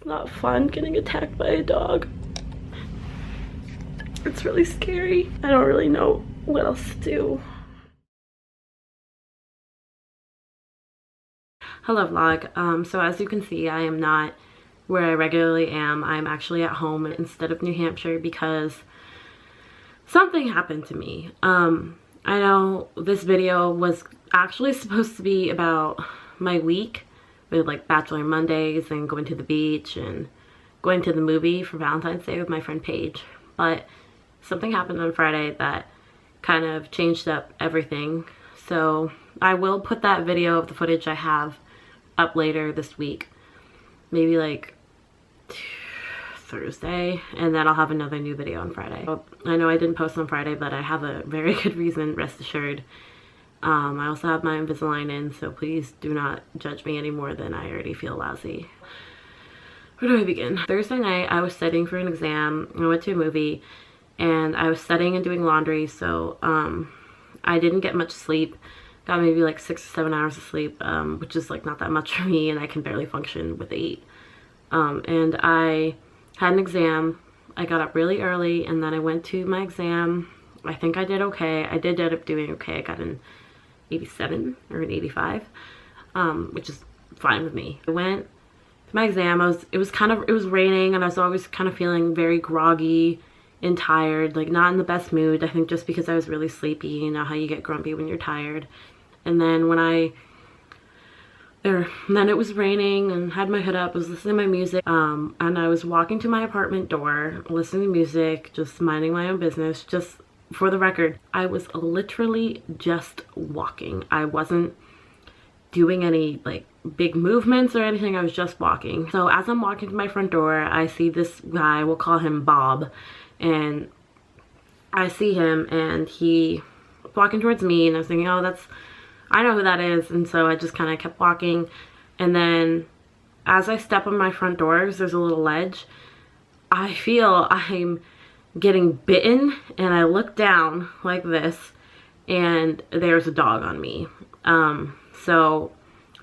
not fun getting attacked by a dog. It's really scary. I don't really know what else to do. Hello vlog. So as you can see, I am not where I regularly am. I'm actually at home instead of New Hampshire because something happened to me. I know this video was actually supposed to be about my week with like Bachelor Mondays and going to the beach and going to the movie for Valentine's Day with my friend Paige, but something happened on Friday that kind of changed up everything. So I will put that video of the footage I have up later this week, maybe like Thursday, and then I'll have another new video on Friday. I know I didn't post on Friday, but I have a very good reason, rest assured. I also have my Invisalign in, so please do not judge me any more than I already feel lousy. Where do I begin? Thursday night, I was studying for an exam. I went to a movie, and I was studying and doing laundry, so I didn't get much sleep. Got maybe like 6 or 7 hours of sleep, which is like not that much for me, and I can barely function with 8. And I had an exam. I got up really early, and then I went to my exam. I think I did okay. I did end up doing okay. I got an 87 or an 85, which is fine with me. I went to my exam. It was raining, and I was always kind of feeling very groggy and tired, like not in the best mood. I think just because I was really sleepy. You know how you get grumpy when you're tired. And then then it was raining and had my hood up. I was listening to my music, and I was walking to my apartment door, listening to music, just minding my own business. Just for the record, I was literally just walking. I wasn't doing any like big movements or anything. I was just walking. So as I'm walking to my front door, I see this guy, we'll call him Bob, and I see him and he walking towards me, and I was thinking, oh, I know who that is. And so I just kind of kept walking, and then as I step on my front doors, there's a little ledge. I feel I'm getting bitten, and I look down like this, and there's a dog on me. So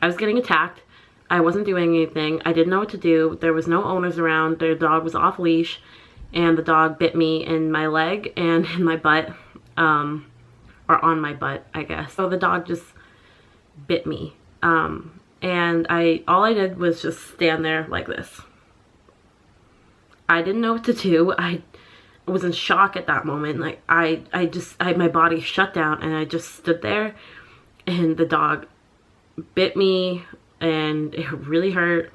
I was getting attacked. I wasn't doing anything. I didn't know what to do. There was no owners around. The dog was off leash, and the dog bit me in my leg and in my butt, or on my butt, I guess. So the dog just bit me, and all I did was just stand there like this. I didn't know what to do. I was in shock at that moment. Like my body shut down, and I just stood there, and the dog bit me, and it really hurt.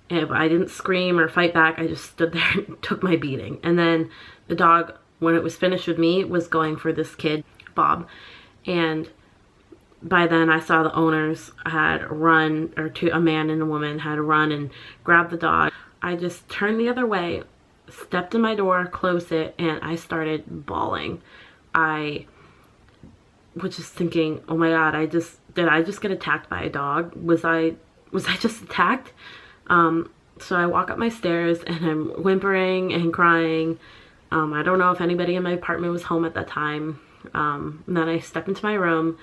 And I didn't scream or fight back. I just stood there and took my beating. And then the dog, when it was finished with me, was going for this kid, Bob. And by then I saw the owners had run, or a man and a woman had run and grabbed the dog. I just turned the other way, stepped in my door, closed it, and I started bawling. I was just thinking, oh my God, did I just get attacked by a dog? Was I just attacked? So I walk up my stairs, and I'm whimpering and crying. I don't know if anybody in my apartment was home at that time. And then I step into my room,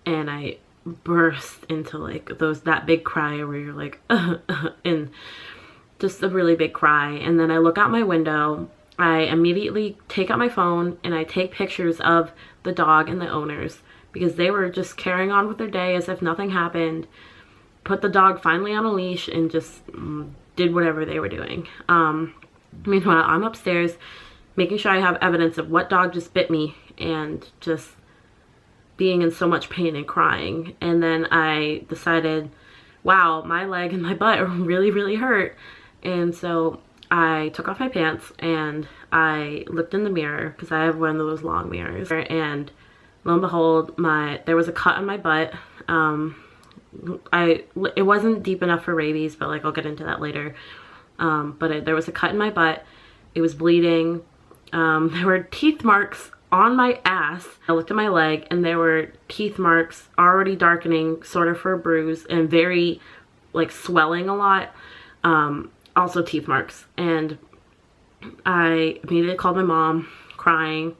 and I burst into like that big cry where you're like, and just a really big cry. And then I look out my window. I immediately take out my phone, and I take pictures of the dog and the owners, because they were just carrying on with their day as if nothing happened. Put the dog finally on a leash and just did whatever they were doing. Meanwhile, I'm upstairs making sure I have evidence of what dog just bit me, and just being in so much pain and crying. And then I decided, wow, my leg and my butt really, really hurt. And so I took off my pants, and I looked in the mirror, because I have one of those long mirrors, and lo and behold, there was a cut on my butt. It wasn't deep enough for rabies, but like I'll get into that later. But there was a cut in my butt. It was bleeding. There were teeth marks on my ass. I looked at my leg, and there were teeth marks already darkening, sort of for a bruise, and very like swelling a lot. Also teeth marks. And I immediately called my mom, crying.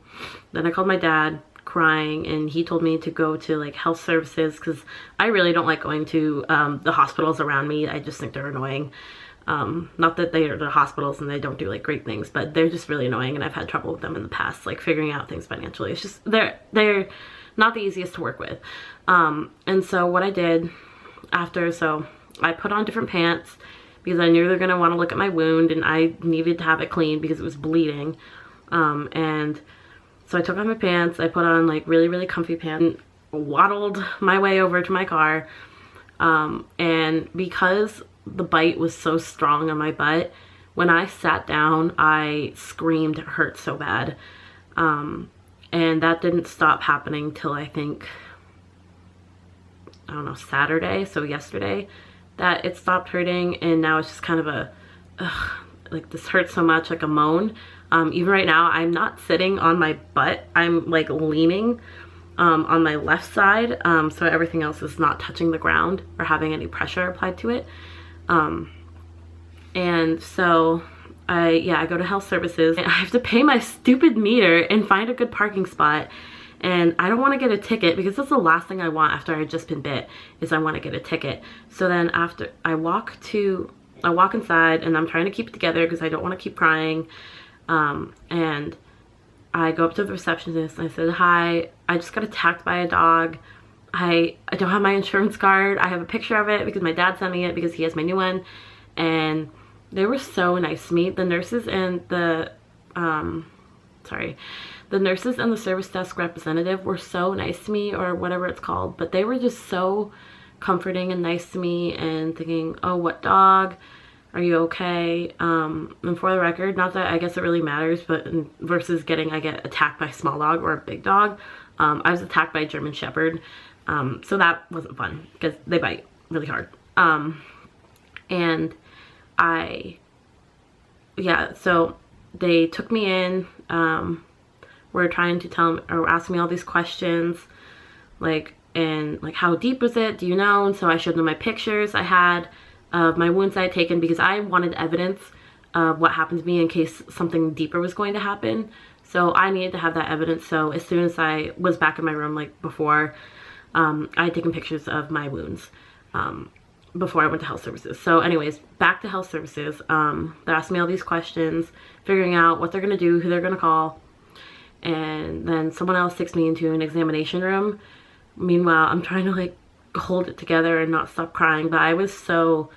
Then I called my dad, crying, and he told me to go to like health services, because I really don't like going to the hospitals around me. I just think they're annoying. Not that they're hospitals and they don't do like great things, but they're just really annoying, and I've had trouble with them in the past, like figuring out things financially. It's just they're not the easiest to work with. And so what I did after, so I put on different pants because I knew they're gonna want to look at my wound, and I needed to have it clean because it was bleeding. And so I took off my pants, I put on like really comfy pants, waddled my way over to my car. And because the bite was so strong on my butt, when I sat down, I screamed. It hurt so bad. And that didn't stop happening till I think, I don't know, Saturday, so yesterday, that it stopped hurting. And now it's just kind of a, like this hurts so much, like a moan. Even right now, I'm not sitting on my butt. I'm like leaning on my left side, so everything else is not touching the ground or having any pressure applied to it. And so I go to health services, and I have to pay my stupid meter and find a good parking spot. And I don't want to get a ticket because that's the last thing I want after I've just been bit, is I want to get a ticket. So then after I walk inside, and I'm trying to keep it together because I don't want to keep crying. And I go up to the receptionist and I said, "Hi, I just got attacked by a dog. I don't have my insurance card. I have a picture of it because my dad sent me it because he has my new one." And they were so nice to me. The nurses and the service desk representative were so nice to me, or whatever it's called, but they were just so comforting and nice to me, and thinking, "Oh, what dog? Are you okay?" And for the record, not that I guess it really matters, but versus I get attacked by a small dog or a big dog, I was attacked by a German Shepherd. So that wasn't fun because they bite really hard. And so they took me in, were trying to tell me, or ask me all these questions, like how deep was it? Do you know? And so I showed them my pictures I had of my wounds I had taken, because I wanted evidence of what happened to me in case something deeper was going to happen. So I needed to have that evidence. So as soon as I was back in my room, like before, I had taken pictures of my wounds before I went to health services. So anyways, back to health services. They asked me all these questions, figuring out what they're going to do, who they're going to call. And then someone else takes me into an examination room. Meanwhile, I'm trying to like hold it together and not stop crying, but I was so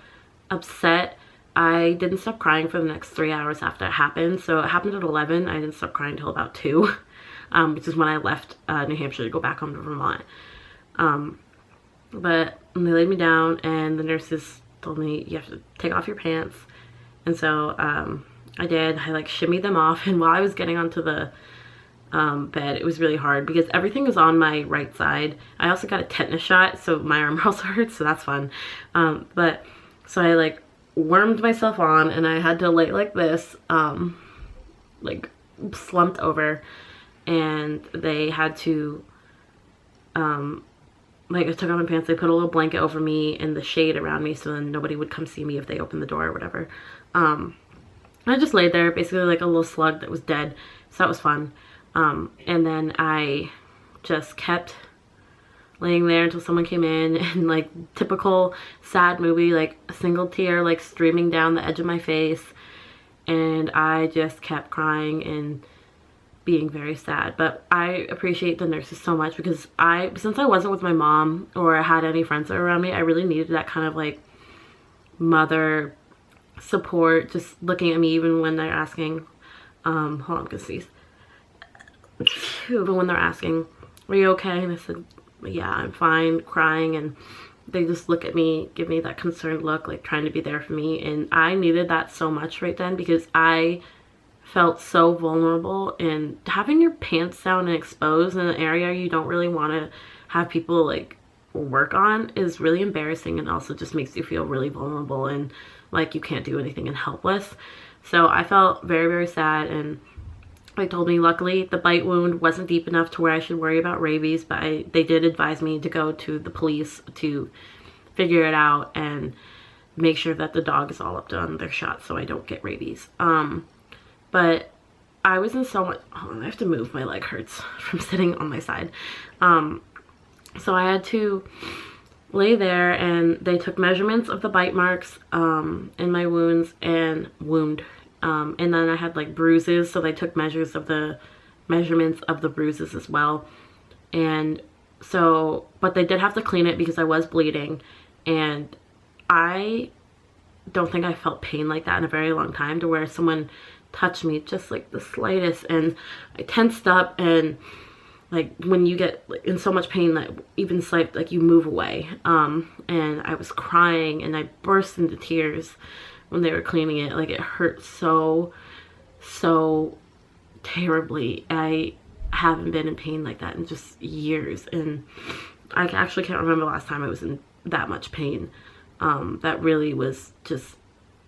upset. I didn't stop crying for the next 3 hours after it happened. So it happened at 11. I didn't stop crying until about 2, which is when I left New Hampshire to go back home to Vermont. But they laid me down, and the nurses told me, "You have to take off your pants." And so I did. I like shimmied them off, and while I was getting onto the bed, it was really hard because everything was on my right side. I also got a tetanus shot, so my arm also hurts, so that's fun. But so I like wormed myself on, and I had to lay like this, like slumped over, and they had to like I took off my pants, they put a little blanket over me and the shade around me so then nobody would come see me if they opened the door or whatever. I just laid there basically like a little slug that was dead, so that was fun. And then I just kept laying there until someone came in, and like typical sad movie, like a single tear like streaming down the edge of my face, and I just kept crying and being very sad. But I appreciate the nurses so much because since I wasn't with my mom or had any friends around me, I really needed that kind of like mother support, just looking at me even when they're asking, hold on, I'm gonna sneeze. Even when they're asking, "Are you okay?" And I said, "Yeah, I'm fine," crying, and they just look at me, give me that concerned look, like trying to be there for me. And I needed that so much right then because I felt so vulnerable, and having your pants down and exposed in an area you don't really want to have people like work on is really embarrassing, and also just makes you feel really vulnerable and like you can't do anything and helpless. So I felt very, very sad, and they told me luckily the bite wound wasn't deep enough to where I should worry about rabies, but they did advise me to go to the police to figure it out and make sure that the dog is all up on their shots so I don't get rabies. But I was in so much, hold on, I have to move, my leg hurts from sitting on my side. So I had to lay there, and they took measurements of the bite marks in my wounds and and then I had like bruises, so they took measurements of the bruises as well. And so, but they did have to clean it because I was bleeding, and I don't think I felt pain like that in a very long time, to where someone touched me just like the slightest and I tensed up, and like when you get in so much pain that even slight, like you move away. And I was crying and I burst into tears when they were cleaning it. Like it hurt so terribly. I haven't been in pain like that in just years, and I actually can't remember the last time I was in that much pain. That really was just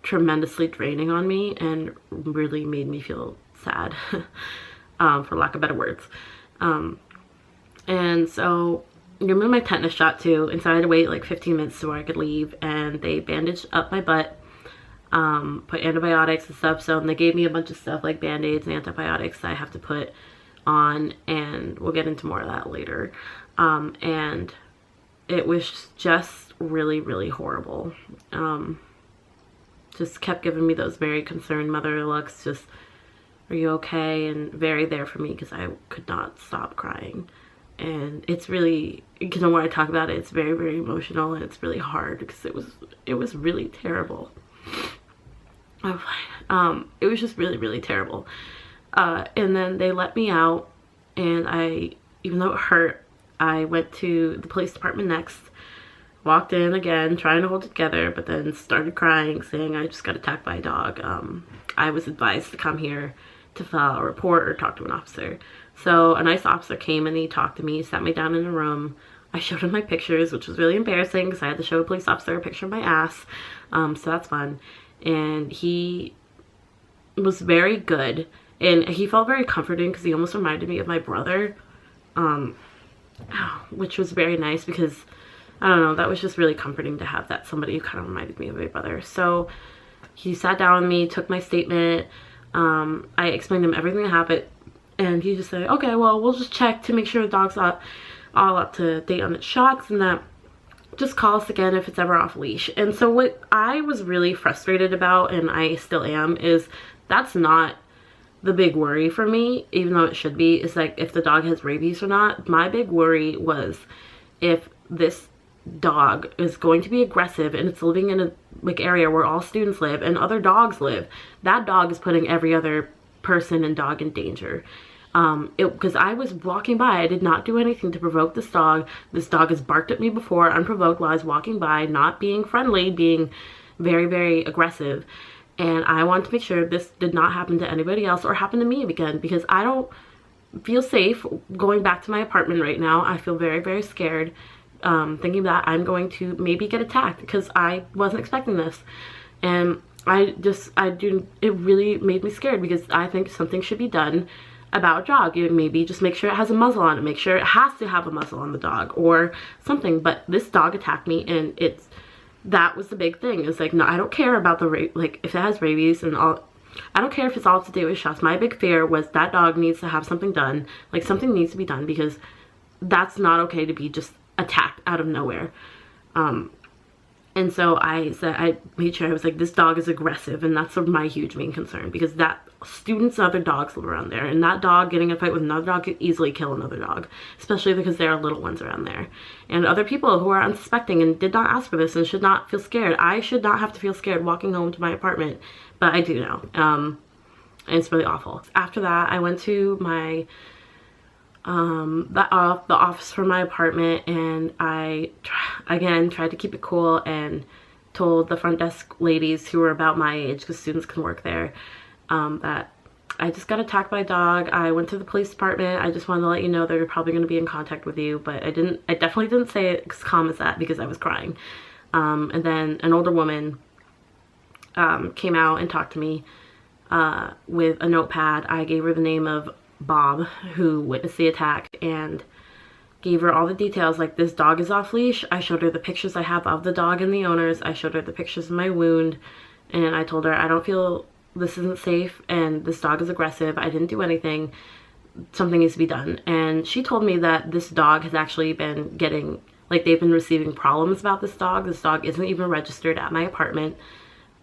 tremendously draining on me and really made me feel sad, for lack of better words. And so you remember my tetanus shot too, and so I had to wait like 15 minutes to where I could leave, and they bandaged up my butt, put antibiotics and stuff. So, and they gave me a bunch of stuff like band-aids and antibiotics that I have to put on, and we'll get into more of that later. And it was just really horrible. Just kept giving me those very concerned mother looks, just, are you okay? And very there for me, because I could not stop crying. And it's really, because when I talk about it, it's very emotional, and it's really hard because it was really terrible. It was just really terrible. And then they let me out, and even though it hurt, I went to the police department next, walked in again, trying to hold it together, but then started crying, saying I just got attacked by a dog. I was advised to come here to file a report or talk to an officer. So a nice officer came and he talked to me, sat me down in a room. I showed him my pictures, which was really embarrassing because I had to show a police officer a picture of my ass. So that's fun. And he was very good, and he felt very comforting because he almost reminded me of my brother, which was very nice because, I don't know, that was just really comforting to have that somebody who kind of reminded me of my brother. So he sat down with me, took my statement. I explained to him everything that happened, and he just said, okay, well, we'll just check to make sure the dog's all up to date on its shots, and that just call us again if it's ever off leash. And so what I was really frustrated about, and I still am, is that's not the big worry for me, even though it should be, is like if the dog has rabies or not. My big worry was if this dog is going to be aggressive and it's living in a like area where all students live and other dogs live, that dog is putting every other person and dog in danger. Because I was walking by, I did not do anything to provoke this dog. This dog has barked at me before unprovoked while I was walking by, not being friendly, being very aggressive. And I wanted to make sure this did not happen to anybody else or happen to me again, because I don't feel safe going back to my apartment right now. I feel very scared, thinking that I'm going to maybe get attacked, because I wasn't expecting this. And it really made me scared, because I think something should be done about a dog. You maybe just make sure it has a muzzle on it, make sure it has to have a muzzle on the dog or something. But this dog attacked me, and that was the big thing. It's like, no, I don't care about like if it has rabies and all. I don't care if it's all to do with shots. My big fear was that dog needs to have something done. Like, something needs to be done, because that's not okay to be just attacked out of nowhere. And so I made sure I was like, this dog is aggressive, and that's my huge main concern, because that students and other dogs live around there, and that dog getting in a fight with another dog could easily kill another dog, especially because there are little ones around there and other people who are unsuspecting and did not ask for this and should not feel scared. I should not have to feel scared walking home to my apartment, but I do now. And it's really awful. After that, I went to my the office for my apartment, and I again tried to keep it cool and told the front desk ladies, who were about my age because students can work there, that I just got attacked by a dog. I went to the police department. I just wanted to let you know they're probably going to be in contact with you, but I definitely didn't say it as calm as that, because I was crying. And then an older woman came out and talked to me with a notepad. I gave her the name of Bob, who witnessed the attack, and gave her all the details, like, this dog is off leash. I showed her the pictures I have of the dog and the owners. I showed her the pictures of my wound, and I told her I don't feel this isn't safe, and this dog is aggressive. I didn't do anything. Something needs to be done. And she told me that this dog has actually been getting Like, they've been receiving problems about this dog. This dog isn't even registered at my apartment,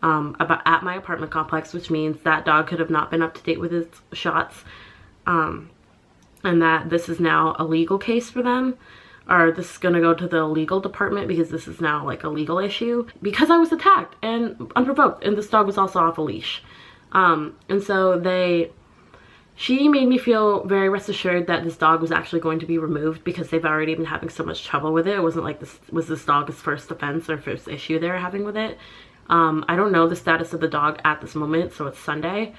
at my apartment complex, which means that dog could have not been up to date with its shots, and that this is now a legal case for them, or this is going to go to the legal department because this is now like a legal issue because I was attacked and unprovoked, and this dog was also off a leash. And so she made me feel very rest assured that this dog was actually going to be removed because they've already been having so much trouble with it. It wasn't like this was this dog's first offense or first issue they were having with it. I don't know the status of the dog at this moment, so it's Sunday.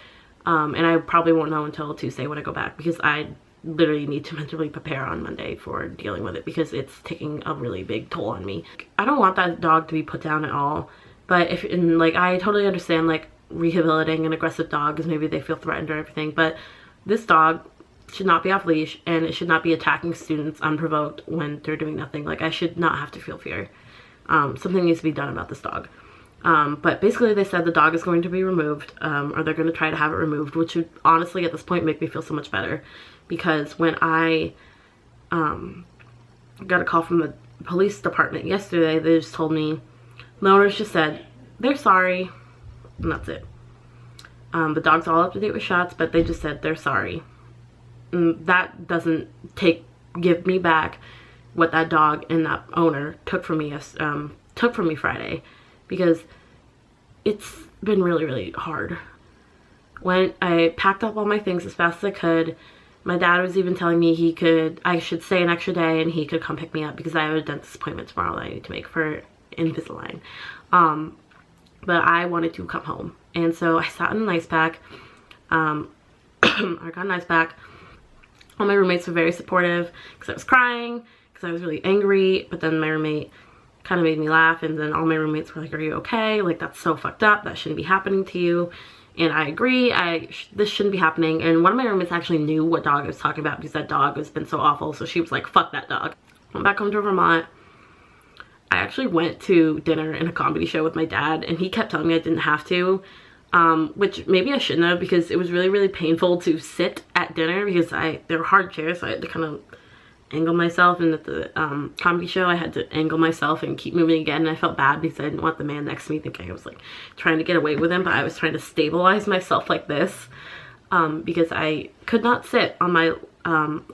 And I probably won't know until Tuesday when I go back, because I literally need to mentally prepare on Monday for dealing with it because it's taking a really big toll on me. I don't want that dog to be put down at all, but I totally understand like rehabilitating an aggressive dog because maybe they feel threatened or everything, but this dog should not be off leash, and it should not be attacking students unprovoked when they're doing nothing. Like, I should not have to feel fear. Something needs to be done about this dog. But basically they said the dog is going to be removed, or they're going to try to have it removed, which would honestly at this point make me feel so much better, because when I got a call from the police department yesterday, they just told me, the owners just said they're sorry, and that's it. The dog's all up to date with shots, but they just said they're sorry. And that doesn't give me back what that dog and that owner took from me Friday, because it's been really, really hard. When I packed up all my things as fast as I could, my dad was even telling me I should stay an extra day and he could come pick me up because I have a dentist appointment tomorrow that I need to make for Invisalign. But I wanted to come home. And so I sat in an ice pack. I got an ice pack. All my roommates were very supportive because I was crying, because I was really angry. But then my roommate kind of made me laugh, and then all my roommates were like, are you okay? Like, that's so fucked up. That shouldn't be happening to you. And I agree. This shouldn't be happening. And one of my roommates actually knew what dog I was talking about because that dog has been so awful. So she was like, fuck that dog. Went back home to Vermont. I actually went to dinner and a comedy show with my dad, and he kept telling me I didn't have to, which maybe I shouldn't have, because it was really, really painful to sit at dinner because they were hard chairs, so I had to kind of angle myself, and at the comedy show I had to angle myself and keep moving again, and I felt bad because I didn't want the man next to me thinking I was like trying to get away with him, but I was trying to stabilize myself like this, because I could not sit on my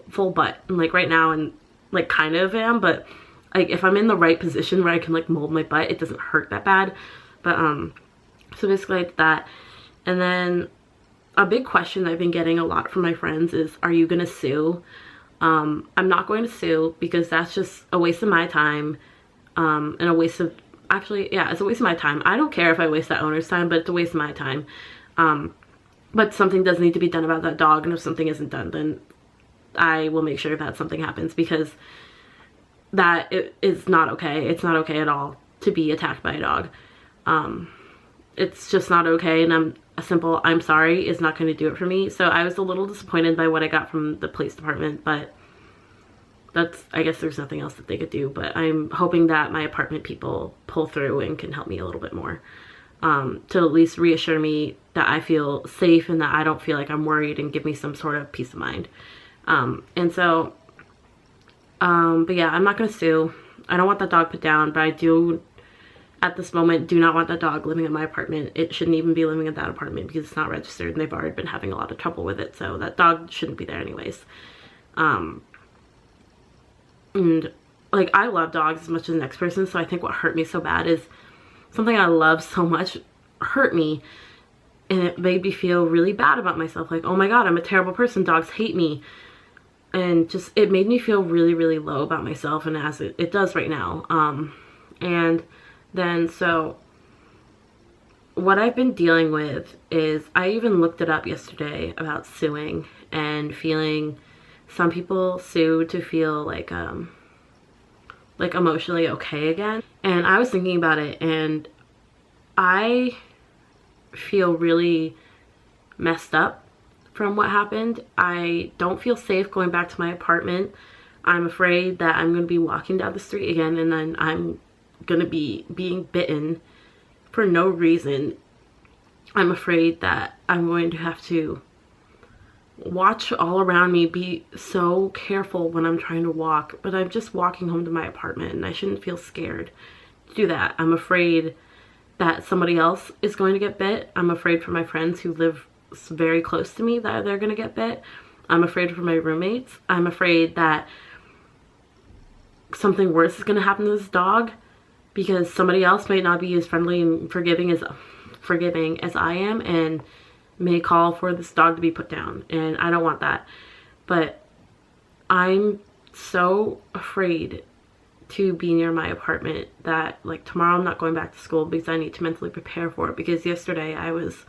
full butt, and like right now, and like kind of am, but like if I'm in the right position where I can like mold my butt, it doesn't hurt that bad. But so basically I did that. And then a big question that I've been getting a lot from my friends is, are you gonna sue? I'm not going to sue because that's just a waste of my time, and a waste of, actually, yeah, it's a waste of my time. I don't care if I waste that owner's time, but it's a waste of my time. But something does need to be done about that dog, and if something isn't done, then I will make sure that something happens, because that is not okay. It's not okay at all to be attacked by a dog. It's just not okay, and a simple I'm sorry is not going to do it for me. So I was a little disappointed by what I got from the police department, but I guess there's nothing else that they could do. But I'm hoping that my apartment people pull through and can help me a little bit more, to at least reassure me that I feel safe and that I don't feel like I'm worried, and give me some sort of peace of mind. And so but yeah, I'm not gonna sue. I don't want that dog put down, but I do, at this moment, do not want that dog living in my apartment. It shouldn't even be living in that apartment because it's not registered, and they've already been having a lot of trouble with it, so that dog shouldn't be there anyways. And like, I love dogs as much as the next person, so I think what hurt me so bad is something I love so much hurt me, and it made me feel really bad about myself. Like, oh my god, I'm a terrible person, dogs hate me. And just, it made me feel really, really low about myself, and as it does right now. And then, so what I've been dealing with is, I even looked it up yesterday about suing and feeling, some people sue to feel like emotionally okay again. And I was thinking about it, and I feel really messed up from what happened. I don't feel safe going back to my apartment. I'm afraid that I'm going to be walking down the street again, and then I'm going to be being bitten for no reason. I'm afraid that I'm going to have to watch all around me, be so careful when I'm trying to walk, but I'm just walking home to my apartment and I shouldn't feel scared to do that. I'm afraid that somebody else is going to get bit. I'm afraid for my friends who live very close to me that they're going to get bit. I'm afraid for my roommates. I'm afraid that something worse is going to happen to this dog because somebody else might not be as friendly and forgiving as I am and may call for this dog to be put down, and I don't want that. But I'm so afraid to be near my apartment that, like, tomorrow I'm not going back to school because I need to mentally prepare for it. Because yesterday I was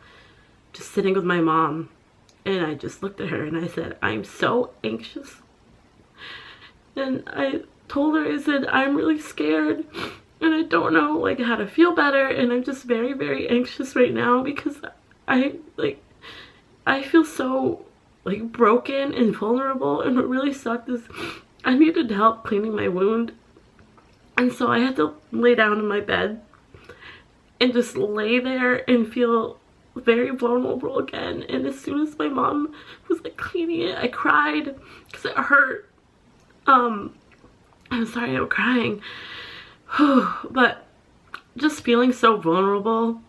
just sitting with my mom and I just looked at her and I said, I'm so anxious. And I told her, I said, I'm really scared and I don't know, like, how to feel better, and I'm just very, very anxious right now because I feel so, like, broken and vulnerable, and what really sucked is I needed help cleaning my wound, and so I had to lay down in my bed and just lay there and feel very vulnerable again. And as soon as my mom was, like, cleaning it, I cried because it hurt. I'm sorry I'm crying. But just feeling so vulnerable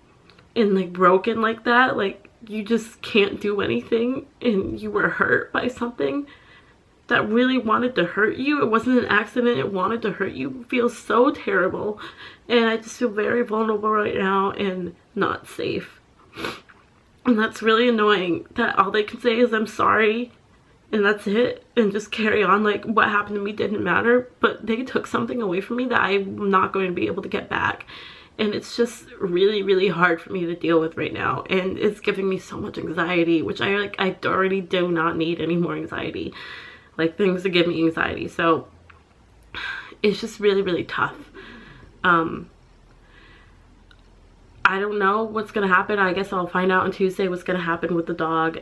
and, like, broken like that, like, you just can't do anything and you were hurt by something that really wanted to hurt you. It wasn't an accident, it wanted to hurt you. It feels so terrible, and I just feel very vulnerable right now and not safe. And that's really annoying that all they can say is I'm sorry and that's it, and just carry on like what happened to me didn't matter. But they took something away from me that I'm not going to be able to get back. And it's just really, really hard for me to deal with right now. And it's giving me so much anxiety, which I already do not need any more anxiety. Like, things that give me anxiety. So it's just really, really tough. I don't know what's going to happen. I guess I'll find out on Tuesday what's going to happen with the dog.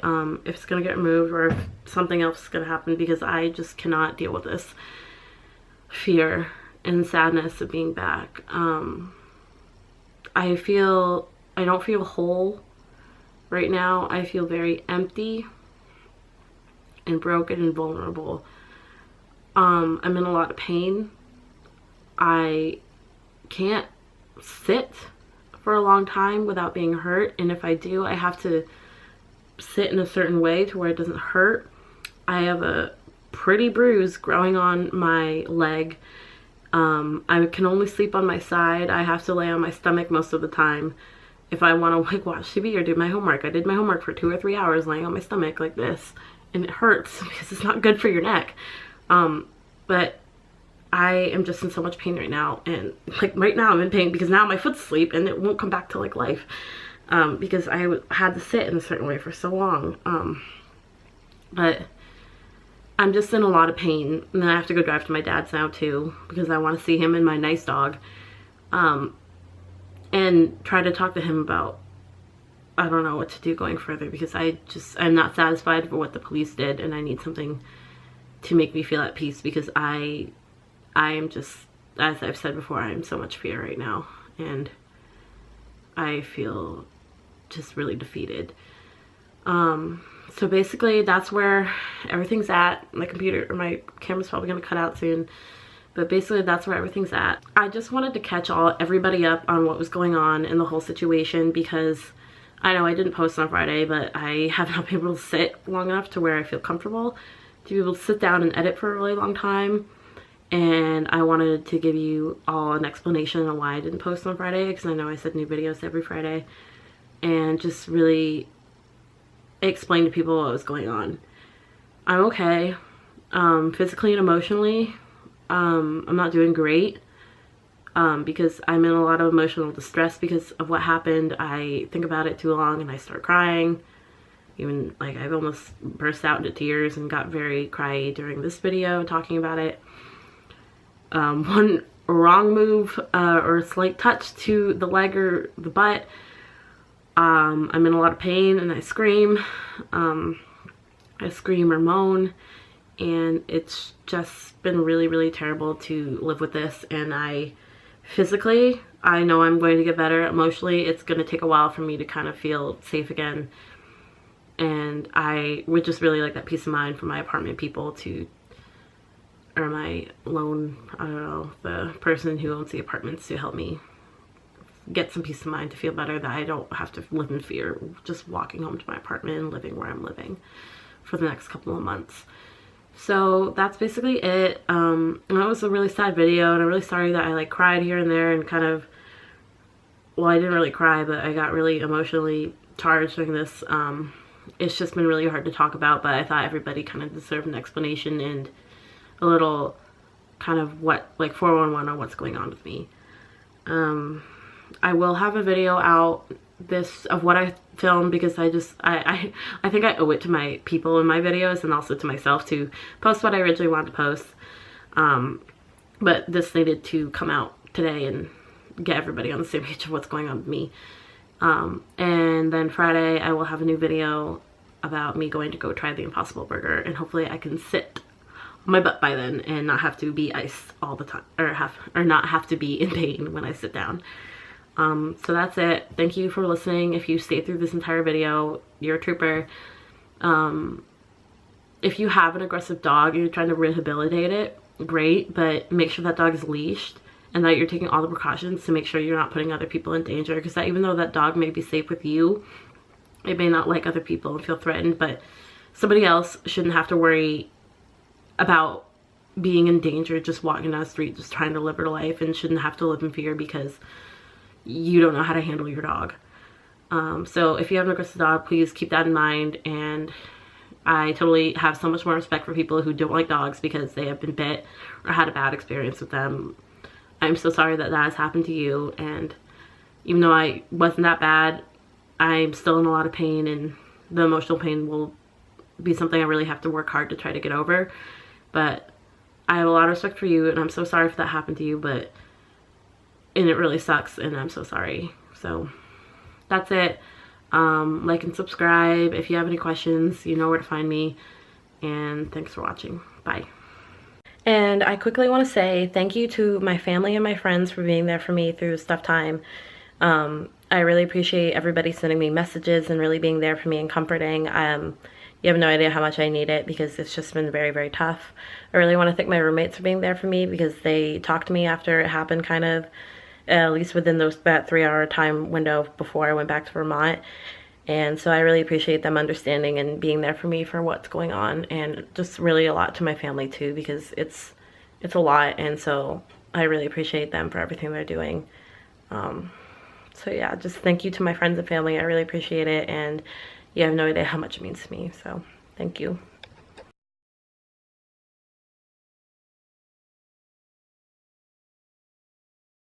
If it's going to get removed or if something else is going to happen, because I just cannot deal with this fear and sadness of being back. I don't feel whole right now. I feel very empty and broken and vulnerable. I'm in a lot of pain. I can't sit for a long time without being hurt, and if I do, I have to sit in a certain way to where it doesn't hurt. I have a pretty bruise growing on my leg. I can only sleep on my side. I have to lay on my stomach most of the time if I want to, like, watch TV or do my homework. I did my homework for 2 or 3 hours laying on my stomach like this, and it hurts because it's not good for your neck. But I am just in so much pain right now, and, like, right now I'm in pain because now my foot's asleep and it won't come back to, like, life, because I had to sit in a certain way for so long. But I'm just in a lot of pain, and then I have to go drive to my dad's now too because I want to see him and my nice dog, and try to talk to him about, I don't know what to do going further, because I'm not satisfied for what the police did, and I need something to make me feel at peace, because I am just, as I've said before, I am so much fear right now, and I feel just really defeated. So basically that's where everything's at. My computer, or my camera's probably gonna cut out soon, but basically that's where everything's at. I just wanted to catch everybody up on what was going on in the whole situation, because I know I didn't post on Friday, but I have not been able to sit long enough to where I feel comfortable to be able to sit down and edit for a really long time. And I wanted to give you all an explanation on why I didn't post on Friday, because I know I said new videos every Friday, and just really explain to people what was going on. I'm okay, physically and emotionally. I'm not doing great, because I'm in a lot of emotional distress because of what happened. I think about it too long and I start crying. Even, like, I've almost burst out into tears and got very cryy during this video talking about it. One wrong move or a slight touch to the leg or the butt, I'm in a lot of pain and I scream. I scream or moan, and it's just been really, really terrible to live with this. And physically, I know I'm going to get better. Emotionally, it's going to take a while for me to kind of feel safe again and I would just really like that peace of mind from my apartment people to, or my loan, I don't know, the person who owns the apartments, to help me get some peace of mind, to feel better that I don't have to live in fear just walking home to my apartment and living where I'm living for the next couple of months. So that's basically it. And it was a really sad video, and I'm really sorry that I like cried here and there and kind of, well, I didn't really cry, but I got really emotionally charged during this. It's just been really hard to talk about, but I thought everybody kind of deserved an explanation and a little kind of what, like 411 on what's going on with me. I will have a video out of what I filmed, because I think I owe it to my people in my videos and also to myself to post what I originally wanted to post. But this needed to come out today and get everybody on the same page of what's going on with me. And then Friday I will have a new video about me going to go try the Impossible Burger, and hopefully I can sit on my butt by then and not have to be iced all the time, or not have to be in pain when I sit down. So that's it. Thank you for listening. If you stayed through this entire video, you're a trooper. If you have an aggressive dog and you're trying to rehabilitate it, great, but make sure that dog is leashed and that you're taking all the precautions to make sure you're not putting other people in danger, because even though that dog may be safe with you, it may not like other people and feel threatened, but somebody else shouldn't have to worry about being in danger just walking down the street, just trying to live their life, and shouldn't have to live in fear because you don't know how to handle your dog. So if you have an aggressive dog, please keep that in mind. And I totally have so much more respect for people who don't like dogs because they have been bit or had a bad experience with them. I'm so sorry that that has happened to you, and even though I wasn't that bad, I'm still in a lot of pain, and the emotional pain will be something I really have to work hard to try to get over. But I have a lot of respect for you, and I'm so sorry if that happened to you, and it really sucks, and I'm so sorry. So that's it. Like and subscribe. If you have any questions, you know where to find me, and thanks for watching. Bye. And I quickly want to say thank you to my family and my friends for being there for me through this tough time. I really appreciate everybody sending me messages and really being there for me and comforting. You have no idea how much I need it, because it's just been very, very tough. I really want to thank my roommates for being there for me, because they talked to me after it happened, kind of, at least within that 3-hour time window before I went back to Vermont. And so I really appreciate them understanding and being there for me for what's going on, and just really a lot to my family too, because it's a lot, and so I really appreciate them for everything they're doing. So yeah, just thank you to my friends and family. I really appreciate it, and you have no idea how much it means to me, so thank you.